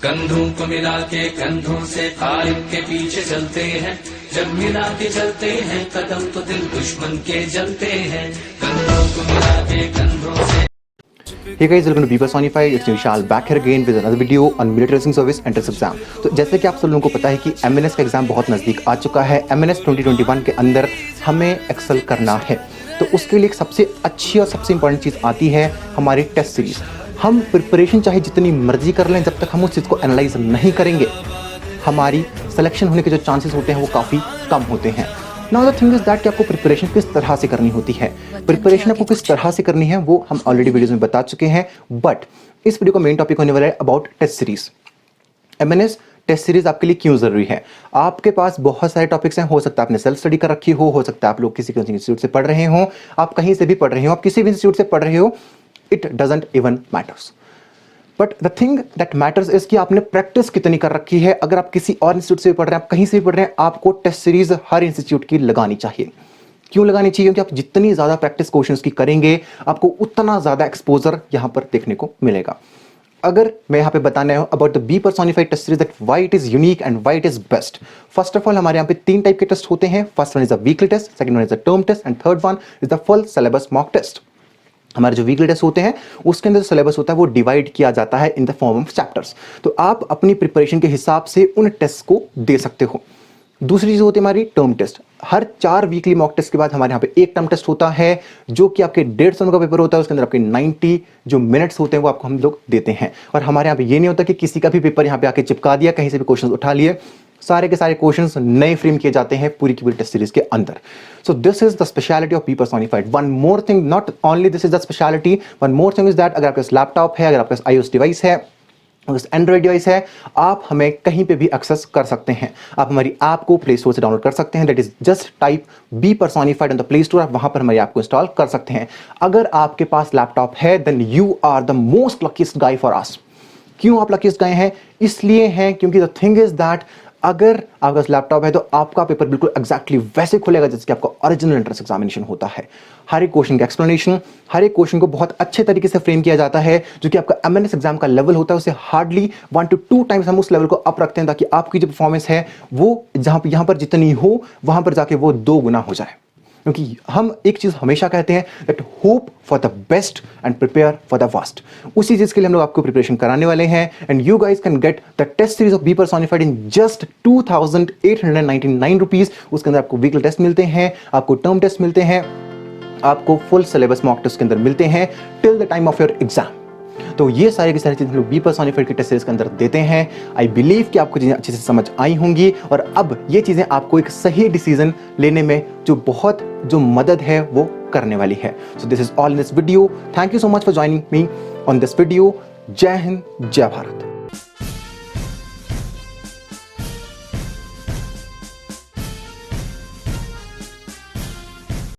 कंधों को मिला के कंधों से तारीख के पीछे चलते हैं, जब मिला के चलते हैं कदम तो दिल दुश्मन के जलते हैं, कंधों को मिला के कंधों से। Hey guys, welcome to Be Personified. It's Vishal back here again with another video on military nursing service entrance exam. तो जैसे कि आप सब लोगों को पता है कि MNS का एग्जाम बहुत नज़दीक आ चुका है। MNS 2021 के अंदर हमें एक्सेल करना है, तो उसके लिए एक सबसे अच्छी और सबसे इंपॉर्टेंट चीज़ आती है हमारी टेस्ट सीरीज। हम प्रिपरेशन चाहे जितनी मर्जी कर लें, जब तक हम उस चीज़ को एनालाइज नहीं करेंगे हमारी सिलेक्शन होने के जो चांसेस होते हैं वो काफ़ी कम होते हैं। Now the thing is that कि आपको प्रिपरेशन किस तरह से करनी होती है। प्रिपरेशन आपको किस तरह से करनी है वो हम ऑलरेडी वीडियोस में बता चुके हैं, बट इस वीडियो का मेन टॉपिक होने वाला है about test series. MNS test series आपके लिए क्यों जरूरी है। आपके पास बहुत सारे टॉपिक्स हैं, हो सकता है आपने सेल्फ स्टडी कर रखी हो सकता है आप लोग किसी इंस्टीट्यूट से पढ़ रहे हो, आप कहीं से भी पढ़ रहे हो, आप किसी भी इंस्टीट्यूट से पढ़ रहे हो, it doesn't even matters. But the thing that matters is कि आपने प्रैक्टिस कितनी कर रखी है। अगर आप किसी और इंस्टीट्यूट से भी पढ़ रहे हैं, आप कहीं से भी पढ़ रहे हैं, आपको टेस्ट सीरीज हर इंस्टीट्यूट की लगानी चाहिए। क्यों लगानी चाहिए? क्योंकि आप जितनी ज्यादा प्रैक्टिस क्वेश्चंस की करेंगे आपको उतना ज्यादा एक्सपोजर यहां पर देखने को मिलेगा। अगर मैं यहां पे बताना है about the B personified test series that why it is unique and why it is best. First of all हमारे यहां पे 3 टाइप के टेस्ट होते हैं। First one is a weekly test, second one is a term test and third one is the full syllabus mock test. हमारे जो weekly test होते हैं उसके अंदर सिलेबस होता है वो डिवाइड किया जाता है in the form of chapters, तो आप अपनी प्रिपरेशन के हिसाब से उन टेस्ट को दे सकते हो। दूसरी चीज होती है हमारी टर्म टेस्ट। हर 4 वीकली मॉक टेस्ट के बाद हमारे यहाँ पे एक टर्म टेस्ट होता है जो कि आपके 150 का पेपर होता है। उसके अंदर आपके 90 जो मिनट्स होते हैं वो आपको हम लोग देते हैं। और हमारे यहाँ पे ये नहीं होता कि किसी का भी पेपर यहाँ पे आके चिपका दिया, कहीं से भी क्वेश्चन उठा लिए, सारे के सारे क्वेश्चंस नए फ्रेम किए जाते हैं पूरी की पूरी टेस्ट सीरीज के अंदर। So this is the speciality of B personified. One more thing, not only this is the speciality, one more thing is that अगर आपके पास लैपटॉप है, अगर आपके पास iOS डिवाइस है, एंड्रॉइड डिवाइस है, आप हमें कहीं पे भी एक्सेस कर सकते हैं। आप हमारी ऐप को प्ले स्टोर से डाउनलोड कर सकते हैं। That is just type B personified on the Play Store, आप वहां पर हमारी ऐप को इंस्टॉल कर सकते हैं। अगर आपके पास लैपटॉप है then you are the most luckiest guy for us. क्यों आप लकीस्ट गाय हैं? इसलिए हैं क्योंकि द थिंग इज दैट अगर आपके पास लैपटॉप है तो आपका पेपर बिल्कुल एग्जैक्टली वैसे खुलेगा जैसे कि आपका ओरिजिनल एंट्रेंस एग्जामिनेशन होता है। हर एक क्वेश्चन का एक्सप्लेनेशन, हर एक क्वेश्चन को बहुत अच्छे तरीके से फ्रेम किया जाता है। जो कि आपका MNS एग्जाम का लेवल होता है उससे हार्डली 1 to 2 टाइम्स हम उस लेवल को अप रखते हैं ताकि आपकी जो परफॉर्मेंस है वो यहाँ पर जितनी हो वहां पर जाके वो 2 गुना हो जाए। क्योंकि हम एक चीज हमेशा कहते हैं that hope for the best and prepare for the worst. उसी चीज के लिए हम लोग आपको प्रिपरेशन कराने वाले हैं and you guys can get the test series of B personified in just 2899 rupees. उसके अंदर आपको वीकली टेस्ट मिलते हैं, आपको टर्म टेस्ट मिलते हैं, आपको फुल सिलेबस मॉक टेस्ट के अंदर मिलते हैं till the time of your exam. तो ये सारी की सारी चीजें हम लोग बी पर्सोनिफाइड की टेस्ट सीरीज के अंदर देते हैं। आई बिलीव कि आपको चीजें अच्छे से समझ आई होंगी और अब ये चीजें आपको एक सही डिसीजन लेने में जो मदद है वो करने वाली है। सो this is all in this video. Thank you so much for joining me on this video. जय हिंद, जय भारत।